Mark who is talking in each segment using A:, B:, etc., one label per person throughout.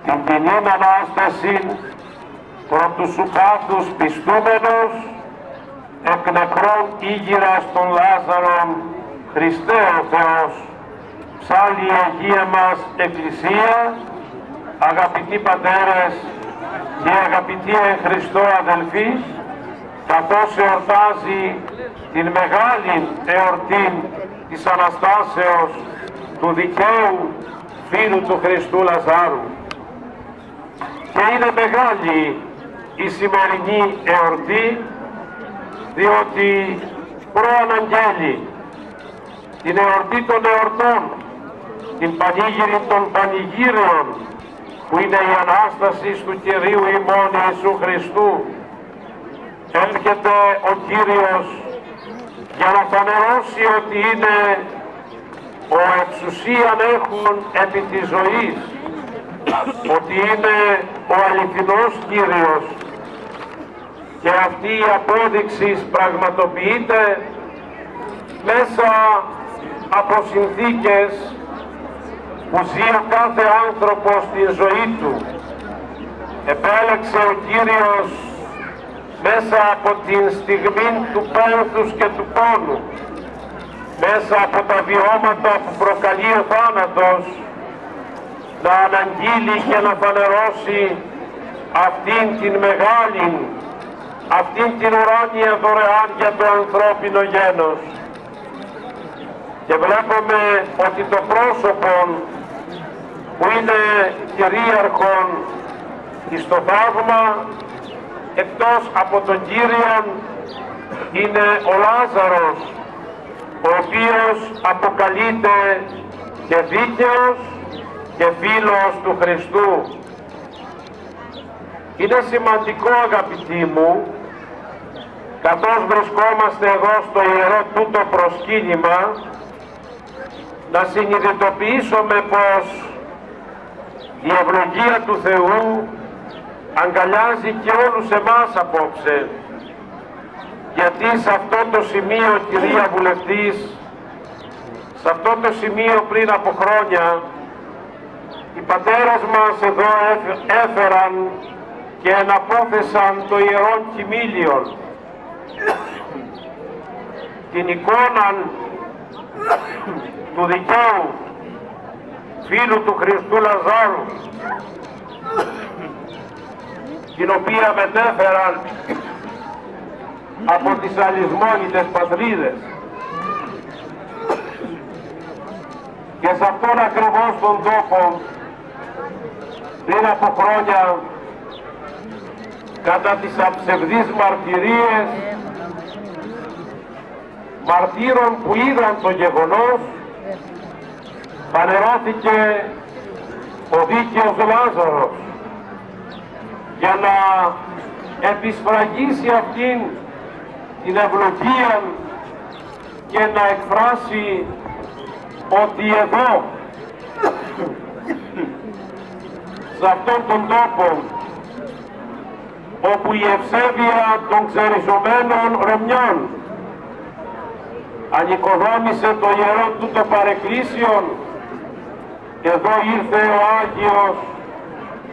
A: την Κοινήν Ανάσταση προ τους σου πάθους πιστούμενος, εκ νεκρών ήγηρας των Λάζαρων, Χριστέ ο Θεός, ψάλλει η Αγία μας Εκκλησία, αγαπητοί πατέρες και αγαπητοί εν Χριστώ αδελφοί, καθώς εορτάζει την μεγάλη εορτή της Αναστάσεως του δικαίου φίλου του Χριστού Λαζάρου. Και είναι μεγάλη η σημερινή εορτή, διότι προαναγγέλει την εορτή των εορτών, την πανήγυρη των πανηγύριων, που είναι η Ανάσταση του Κυρίου ημών Ιησού Χριστού. Έρχεται ο Κύριος για να φανερώσει ότι είναι ο εξουσίαν έχων επί της ζωής, ότι είναι ο αληθινός Κύριος, και αυτή η απόδειξη πραγματοποιείται μέσα από συνθήκες που ζει ο κάθε άνθρωπος στη ζωή του. Επέλεξε ο Κύριος μέσα από την στιγμή του πένθους και του πόνου, μέσα από τα βιώματα που προκαλεί ο θάνατος, να αναγγείλει και να φανερώσει αυτήν την μεγάλη, αυτήν την ουράνια δωρεάν για το ανθρώπινο γένος. Και βλέπουμε ότι το πρόσωπο που είναι κυρίαρχον εις το θαύμα, εκτός από τον Κύριον, είναι ο Λάζαρος, ο οποίος αποκαλείται και δίκαιος και φίλος του Χριστού. Είναι σημαντικό, αγαπητοί μου, καθώς βρισκόμαστε εδώ στο ιερό τούτο προσκύνημα, να συνειδητοποιήσουμε πως η ευλογία του Θεού αγκαλιάζει και όλους εμάς απόψε, γιατί σε αυτό το σημείο, κυρία Βουλευτής, σε αυτό το σημείο πριν από χρόνια, οι πατέρες μας εδώ έφεραν και εναπόθεσαν το Ιερόν Κοιμήλιον, την εικόνα του δικαίου φίλου του Χριστού Λαζάρου, την οποία μετέφεραν από τις αλυσμόνητες πατρίδες. Και σε αυτόν ακριβώς τον τόπο, πριν από χρόνια, κατά τις αψευδείς μαρτυρίες μαρτύρων που είδαν το γεγονός, φανερώθηκε ο δίκαιος Λάζαρος για να επισφραγίσει αυτήν την ευλογία και να εκφράσει ότι εδώ, σε αυτόν τον τόπο, όπου η ευσέβεια των ξεριζωμένων Ρωμιών ανοικοδόμησε το ιερό τούτο παρεκκλήσιον, εδώ ήρθε ο Άγιος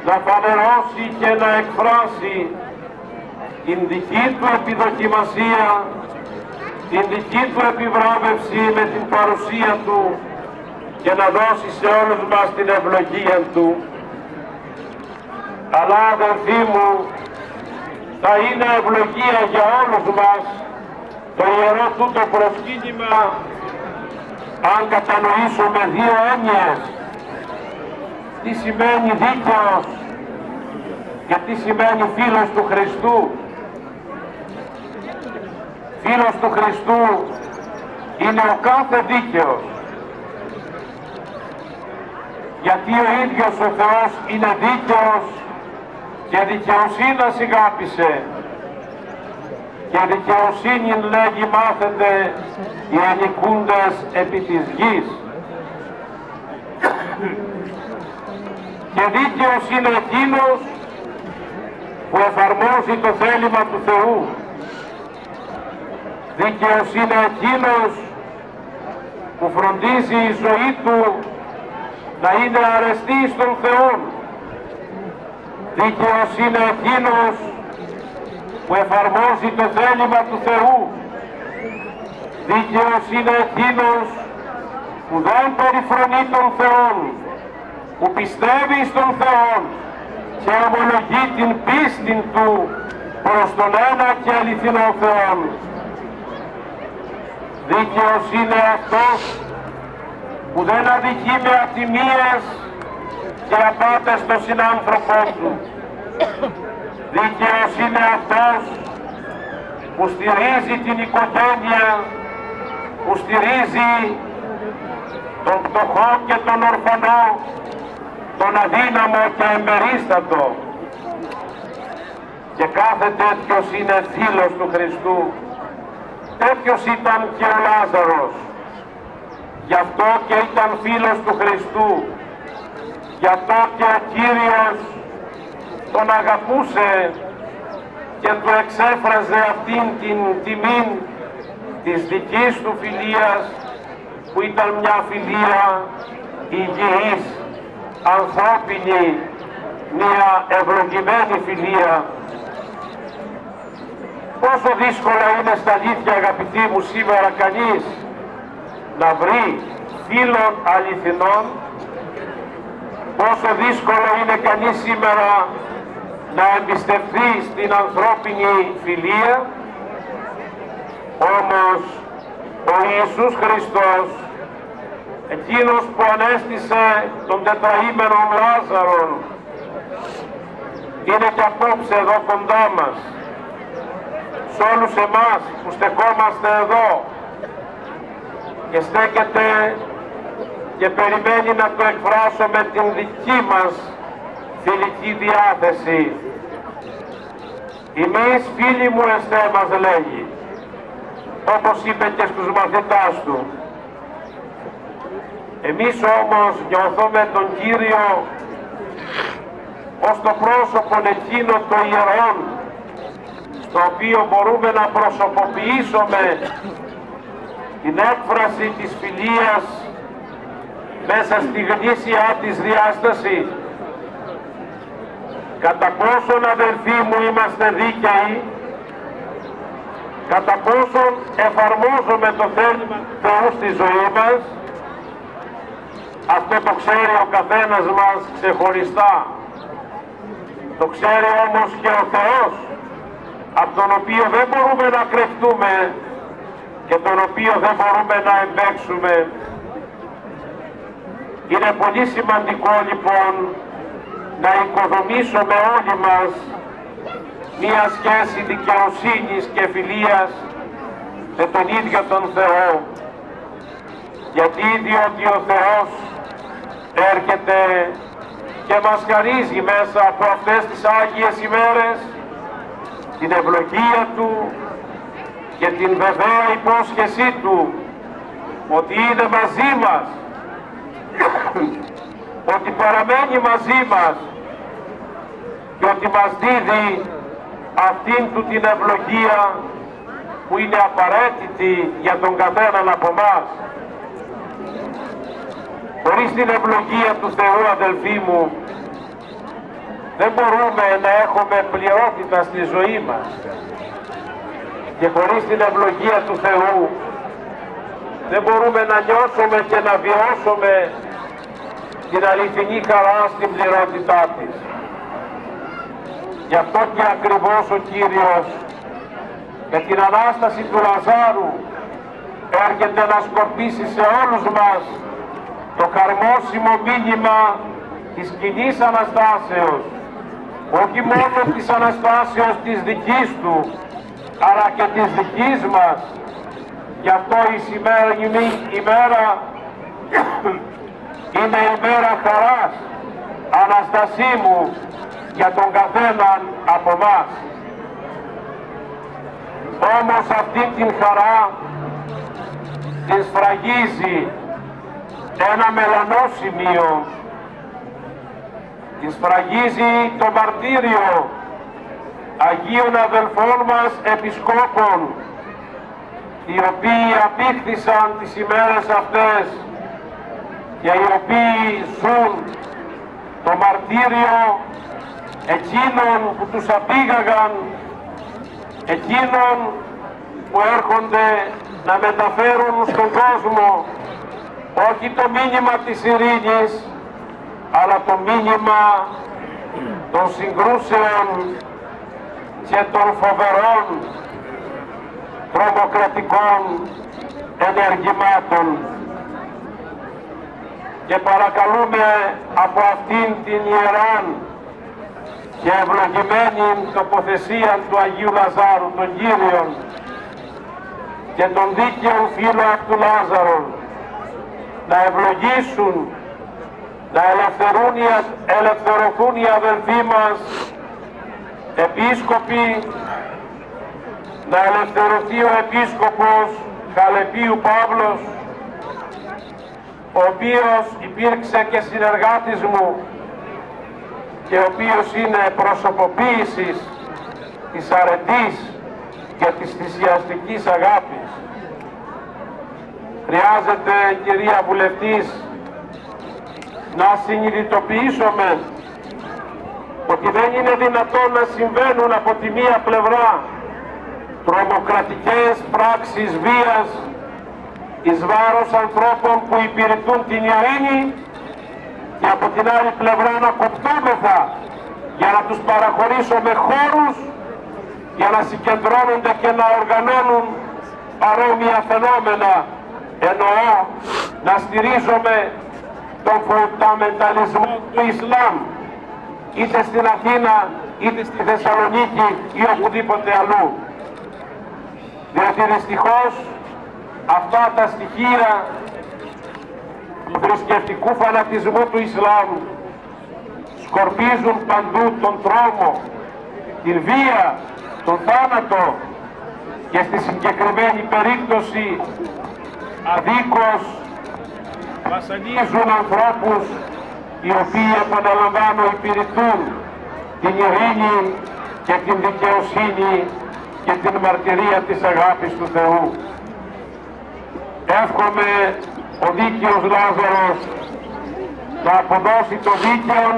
A: να φανερώσει και να εκφράσει την δική του επιδοκιμασία, την δική του επιβράβευση με την παρουσία του και να δώσει σε όλους μας την ευλογία του. Αλλά, αδερφοί μου, θα είναι ευλογία για όλους μας το ιερό τούτο προσκύνημα αν κατανοήσουμε δύο έννοιες: τι σημαίνει δίκαιος και τι σημαίνει φίλος του Χριστού. Φίλος του Χριστού είναι ο κάθε δίκαιος, γιατί ο ίδιος ο Θεός είναι δίκαιος και δικαιοσύνης ηγάπησε, και δικαιοσύνη λέγει μάθετε οι ανικούντες επί της γης. Και δίκαιος είναι εκείνος που εφαρμόζει το θέλημα του Θεού. Δίκαιος είναι εκείνος που φροντίζει η ζωή του να είναι αρεστή στον Θεό Δίκαιος είναι εκείνος που εφαρμόζει το θέλημα του Θεού. Δίκαιος είναι εκείνος που δεν περιφρονεί τον Θεό, που πιστεύει στον Θεό και ομολογεί την πίστη του προς τον ένα και αληθινό Θεό. Δίκαιος είναι αυτός που δεν αδικεί με ατιμίες και απάτες τον συνάνθρωπό του. Δίκαιος είναι αυτός που στηρίζει την οικογένεια, που στηρίζει τον φτωχό και τον ορφανό, τον αδύναμο και εμπερίστατο. Και κάθε τέτοιος είναι φίλος του Χριστού. Τέτοιος ήταν και ο Λάζαρος. Γι' αυτό και ήταν φίλος του Χριστού. Γι' αυτό και ο Κύριος τον αγαπούσε και του εξέφραζε αυτήν την τιμή της δικής του φιλίας, που ήταν μια φιλία υγιής, ανθρώπινη, μια ευλογημένη φιλία. Πόσο δύσκολα είναι στα αλήθεια, αγαπητοί μου, σήμερα κανείς να βρει φίλων αληθινών. Πόσο δύσκολο είναι κανείς σήμερα να εμπιστευτεί στην ανθρώπινη φιλία. Όμως ο Ιησούς Χριστός, εκείνος που ανέστησε τον τετραήμενο Λάζαρον, είναι και απόψε εδώ κοντά μας. Σε όλους εμάς που στεκόμαστε εδώ και στέκεται και περιμένει να το εκφράσω με την δική μας φιλική διάθεση. «Εμείς φίλοι μου εστέ», μας λέγει, όπως είπε και στους μαθητάς του. Εμείς όμως νιώθουμε τον Κύριο ως το πρόσωπο εκείνο το ιερόν, στο οποίο μπορούμε να προσωποποιήσουμε την έκφραση της φιλίας μέσα στη γνήσια της διάσταση. Κατά πόσον, αδελφοί μου, είμαστε δίκαιοι, κατά πόσον εφαρμόζουμε το θέλημα του Θεού στη ζωή μας, αυτό το ξέρει ο καθένας μας ξεχωριστά. Το ξέρει όμως και ο Θεός, από τον οποίο δεν μπορούμε να κρυφτούμε και τον οποίο δεν μπορούμε να εμπέξουμε. Είναι πολύ σημαντικό λοιπόν να οικοδομήσουμε όλοι μας μία σχέση δικαιοσύνης και φιλίας με τον ίδιο τον Θεό. Γιατί διότι ο Θεός έρχεται και μας χαρίζει μέσα από αυτές τις Άγιες ημέρες την ευλογία Του και την βεβαία υπόσχεσή Του ότι είναι μαζί μας, ότι παραμένει μαζί μας και ότι μας δίδει αυτήν Του την ευλογία που είναι απαραίτητη για τον καθέναν από εμάς. Χωρίς την ευλογία του Θεού, αδελφοί μου, δεν μπορούμε να έχουμε πληρότητα στη ζωή μας. Και χωρίς την ευλογία του Θεού δεν μπορούμε να νιώσουμε και να βιώσουμε την αληθινή χαρά στην πληρότητά της. Γι' αυτό και ακριβώς ο Κύριος με την Ανάσταση του Λαζάρου έρχεται να σκορπίσει σε όλους μας το χαρμόσιμο μήνυμα της κοινής Αναστάσεως, όχι μόνο της Αναστάσεως της δικής Του, αλλά και της δικής μας. Γι' αυτό η σημερινή ημέρα είναι ημέρα χαράς, Αναστασίμου, για τον καθέναν από εμάς. Όμως αυτή την χαρά την σφραγίζει ένα μελανό σημείο, την σφραγίζει το μαρτύριο Αγίων αδελφών μας επισκόπων, οι οποίοι απήχθησαν τις ημέρες αυτές και οι οποίοι ζουν το μαρτύριο εκείνων που τους απήγαγαν, εκείνων που έρχονται να μεταφέρουν στον κόσμο όχι το μήνυμα της ειρήνης, αλλά το μήνυμα των συγκρούσεων και των φοβερών τρομοκρατικών ενεργημάτων. Και παρακαλούμε από αυτήν την ιεράν και ευλογημένη τοποθεσία του Αγίου Λαζάρου, των Κύριων και των δίκαιων φίλων αυτού Λάζαρων, να ευλογήσουν, να ελευθερωθούν οι αδελφοί μας επίσκοποι, να ελευθερωθεί ο επίσκοπος Χαλεπίου Παύλος, ο οποίος υπήρξε και συνεργάτης μου και ο οποίος είναι προσωποποίησης της αρετής και της θυσιαστικής αγάπης. Χρειάζεται, κυρία Βουλευτής, να συνειδητοποιήσουμε ότι δεν είναι δυνατόν να συμβαίνουν από τη μία πλευρά τρομοκρατικές πράξεις βίας εις βάρος ανθρώπων που υπηρετούν την ειρήνη και από την άλλη πλευρά να κοπτούμεθα για να τους παραχωρήσουμε χώρους για να συγκεντρώνονται και να οργανώνουν παρόμοια φαινόμενα. Εννοώ να στηρίζουμε τον φονταμενταλισμό του Ισλάμ είτε στην Αθήνα είτε στη Θεσσαλονίκη ή οπουδήποτε αλλού. Διότι δυστυχώς αυτά τα στοιχεία του θρησκευτικού φανατισμού του Ισλάμ σκορπίζουν παντού τον τρόμο, την βία, τον θάνατο και στη συγκεκριμένη περίπτωση αδίκως βασανίζουν ανθρώπους οι οποίοι, επαναλαμβάνω, υπηρετούν την ειρήνη και την δικαιοσύνη και την μαρτυρία της αγάπης του Θεού. Εύχομαι ο δίκαιος Λάζαρος να αποδώσει το δίκαιο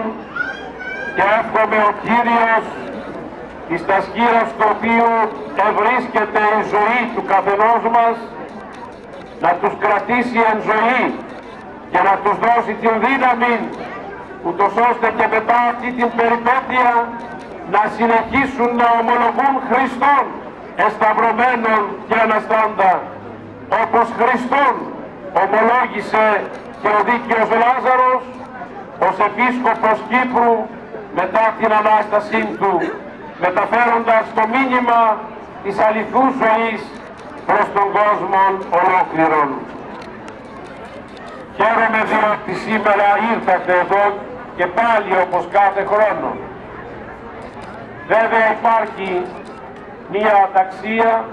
A: και εύχομαι ο Κύριος εις τα σκύρας του οποίου ευρίσκεται η ζωή του καθενός μας να τους κρατήσει εν ζωή και να τους δώσει την δύναμη ούτως ώστε και μετά αυτή την περιπέτεια να συνεχίσουν να ομολογούν Χριστόν εσταυρωμένον και αναστάντα, όπως Χριστόν ομολόγησε και ο δίκαιος Λάζαρος ως επίσκοπος Κύπρου μετά την Ανάστασή του, μεταφέροντας το μήνυμα της αληθούς ζωής προς τον κόσμο ολόκληρον. Χαίρομαι διότι σήμερα ήρθατε εδώ και πάλι όπως κάθε χρόνο. Βέβαια υπάρχει μία αταξία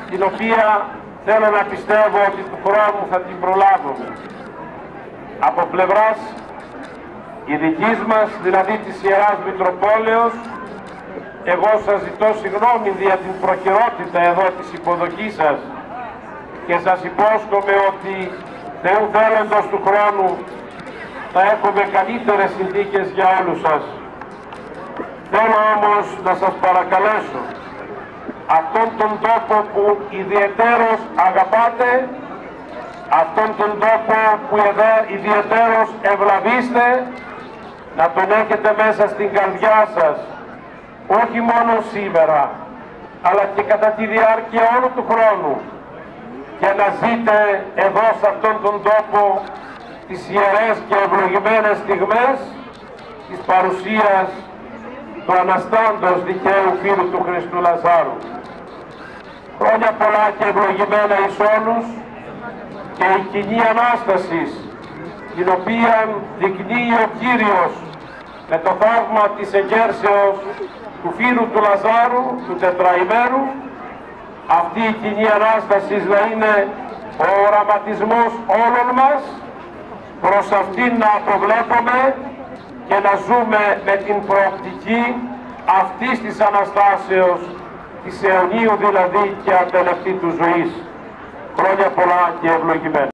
A: την οποία θέλω να πιστεύω ότι του χρόνου θα την προλάβουμε. Από πλευράς η δικής μας, δηλαδή της Ιεράς Μητροπόλεως, εγώ σας ζητώ συγγνώμη για την προχειρότητα εδώ της υποδοχής σας και σας υπόσχομαι ότι Θεού θέλοντος του χρόνου θα έχουμε καλύτερες συνθήκες για όλους σας. Θέλω όμως να σας παρακαλέσω αυτόν τον τόπο που ιδιαιτέρως αγαπάτε, αυτόν τον τόπο που ιδιαιτέρως ευλαβείστε, να τον έχετε μέσα στην καρδιά σας, όχι μόνο σήμερα, αλλά και κατά τη διάρκεια όλου του χρόνου, και να ζείτε εδώ σε αυτόν τον τόπο τις ιερές και ευλογημένες στιγμές της παρουσίας του Αναστάντος δικαίου φίλου του Χριστού Λαζάρου. Χρόνια πολλά και ευλογημένα εις όλους και η κοινή Ανάστασης, την οποία δεικνύει ο Κύριος με το θαύμα της εγκέρσεως του φίλου του Λαζάρου, του τετραημέρου, αυτή η κοινή Ανάσταση να είναι ο οραματισμός όλων μας προς αυτήν να αποβλέπουμε και να ζούμε με την προοπτική αυτής της Αναστάσεως, της αιωνίου δηλαδή και ατελευτή του ζωής. Χρόνια πολλά και ευλογημένα.